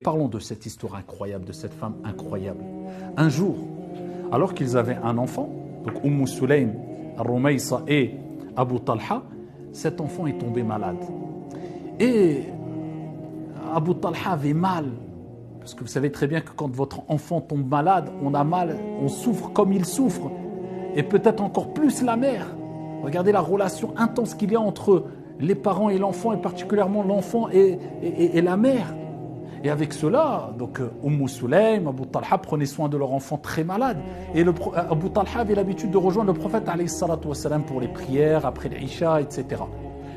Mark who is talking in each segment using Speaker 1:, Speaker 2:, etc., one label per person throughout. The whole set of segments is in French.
Speaker 1: Parlons de cette histoire incroyable, de cette femme incroyable. Un jour, alors qu'ils avaient un enfant, donc Sulaym, Rumaysa et Abu Talha, cet enfant est tombé malade. Et Abu Talha avait mal, parce que vous savez très bien que quand votre enfant tombe malade, on a mal, on souffre comme il souffre, et peut-être encore plus la mère. Regardez la relation intense qu'il y a entre les parents et l'enfant, et particulièrement l'enfant et la mère. Et avec cela, donc Sulaym, Abu Talha prenaient soin de leur enfant très malade. Et Abu Talha avait l'habitude de rejoindre le prophète alayhi salatu wassalam pour les prières, après l'Isha, etc.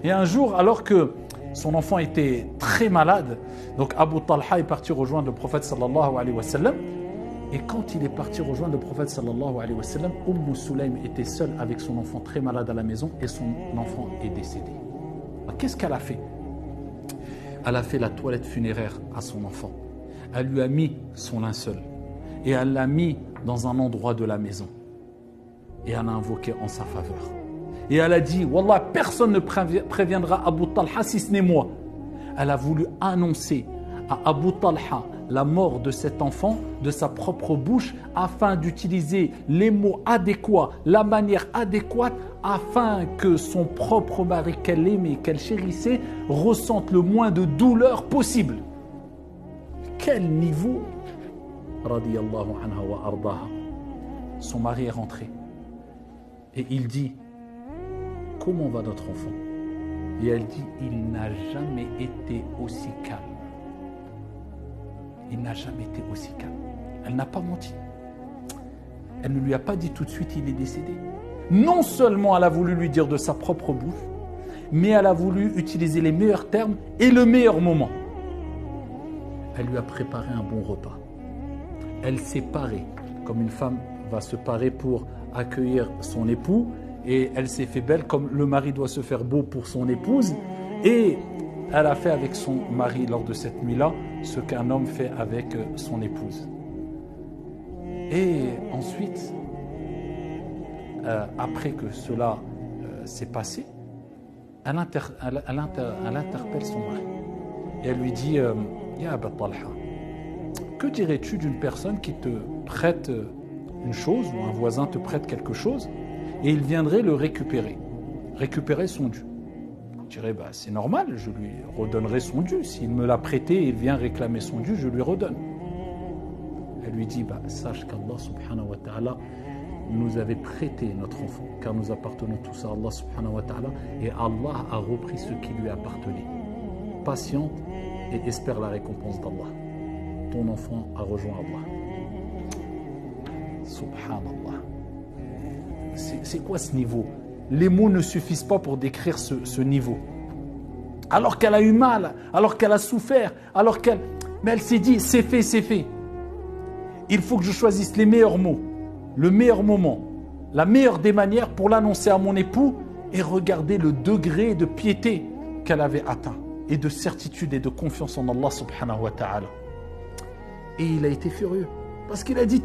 Speaker 1: Et un jour, alors que son enfant était très malade, donc Abu Talha est parti rejoindre le prophète sallallahu alayhi wa sallam. Et quand il est parti rejoindre le prophète sallallahu alayhi wa sallam, Sulaym était seule avec son enfant très malade à la maison et son enfant est décédé. Alors, qu'est-ce qu'elle a fait ? Elle a fait la toilette funéraire à son enfant. Elle lui a mis son linceul. Et elle l'a mis dans un endroit de la maison. Et elle a invoqué en sa faveur. Et elle a dit, Wallah, personne ne préviendra Abu Talha si ce n'est moi. Elle a voulu annoncer à Abu Talha la mort de cet enfant de sa propre bouche afin d'utiliser les mots adéquats, la manière adéquate afin que son propre mari qu'elle aimait, qu'elle chérissait, ressente le moins de douleur possible. Quel niveau! Radiyallahu anha wa ardaha. Son mari est rentré et il dit, comment va notre enfant? Et elle dit, il n'a jamais été aussi calme. Il n'a jamais été aussi calme. Elle n'a pas menti. Elle ne lui a pas dit tout de suite il est décédé. Non seulement elle a voulu lui dire de sa propre bouche, mais elle a voulu utiliser les meilleurs termes et le meilleur moment. Elle lui a préparé un bon repas. Elle s'est parée, comme une femme va se parer pour accueillir son époux, et elle s'est fait belle comme le mari doit se faire beau pour son épouse, et elle a fait avec son mari lors de cette nuit-là ce qu'un homme fait avec son épouse. Et ensuite, après que cela s'est passé, elle interpelle son mari. Et elle lui dit, Ya Abu Talha, que dirais-tu d'une personne qui te prête une chose, ou un voisin te prête quelque chose, et il viendrait le récupérer son dû? Je dirais, c'est normal, je lui redonnerai son dû. S'il me l'a prêté et il vient réclamer son dû, je lui redonne. Elle lui dit, sache qu'Allah subhanahu wa ta'ala nous avait prêté notre enfant, car nous appartenons tous à Allah subhanahu wa ta'ala, et Allah a repris ce qui lui appartenait. Patiente et espère la récompense d'Allah. Ton enfant a rejoint Allah. Subhanallah. C'est quoi ce niveau? Les mots ne suffisent pas pour décrire ce niveau. Alors qu'elle a eu mal, alors qu'elle a souffert, mais elle s'est dit, c'est fait, c'est fait. Il faut que je choisisse les meilleurs mots, le meilleur moment, la meilleure des manières pour l'annoncer à mon époux et regarder le degré de piété qu'elle avait atteint et de certitude et de confiance en Allah subhanahu wa ta'ala. Et il a été furieux parce qu'il a dit,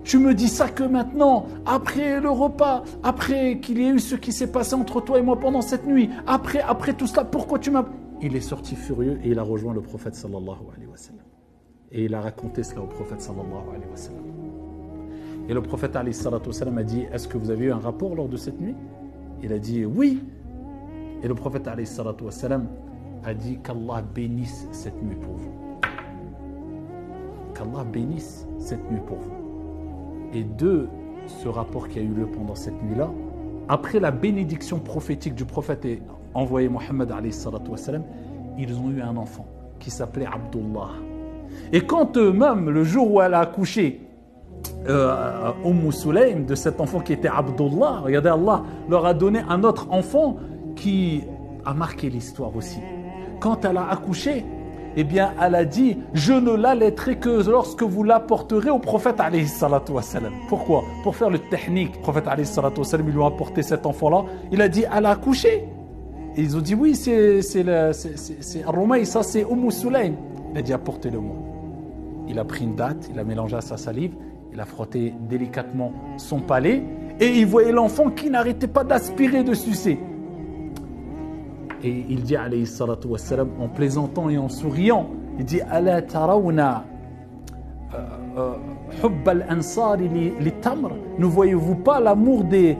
Speaker 1: tu me dis ça que maintenant, après le repas, après qu'il y ait eu ce qui s'est passé entre toi et moi pendant cette nuit, après tout cela, pourquoi tu m'as... Il est sorti furieux et il a rejoint le prophète sallallahu alayhi wa sallam. Et il a raconté cela au prophète sallallahu alayhi wa sallam. Et le prophète alayhi salatu wa sallam a dit, est-ce que vous avez eu un rapport lors de cette nuit? Il a dit oui. Et le prophète alayhi salatu wa sallam a dit qu'Allah bénisse cette nuit pour vous. Qu'Allah bénisse cette nuit pour vous. Et de ce rapport qui a eu lieu pendant cette nuit-là, après la bénédiction prophétique du prophète et envoyé Mohammed alayhi salatu wa sallam, ils ont eu un enfant qui s'appelait Abdullah. Et quand même, le jour où elle a accouché Sulaym de cet enfant qui était Abdullah, regardez, Allah leur a donné un autre enfant qui a marqué l'histoire aussi. Quand elle a accouché, eh bien, elle a dit, je ne l'allaiterai que lorsque vous l'apporterez au prophète alayhi salatu wa sallam. Pourquoi? Pour faire le technique. Le prophète alayhi salatu wa sallam, ils lui ont apporté cet enfant-là. Il a dit, elle a accouché. Et ils ont dit, oui, c'est Rumaysa, c'est Sulaym. Il a dit, apportez-le-moi. Il a pris une date, il a mélangé à sa salive, il a frotté délicatement son palais, et il voyait l'enfant qui n'arrêtait pas d'aspirer, de sucer. Et il dit, alayhi salatu wa sallam, en plaisantant et en souriant, Il dit ألا ترون حب الأنصار للتمر. Ne voyez-vous pas l'amour des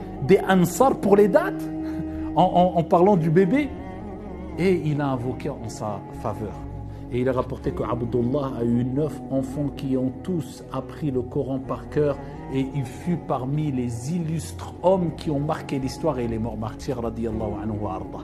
Speaker 1: Ansar pour les dates en parlant du bébé? Et il a invoqué en sa faveur. Et il a rapporté que Abdullah a eu 9 enfants qui ont tous appris le Coran par cœur, et il fut parmi les illustres hommes qui ont marqué l'histoire, et il est mort martyr radiyallahu anhu wa arda.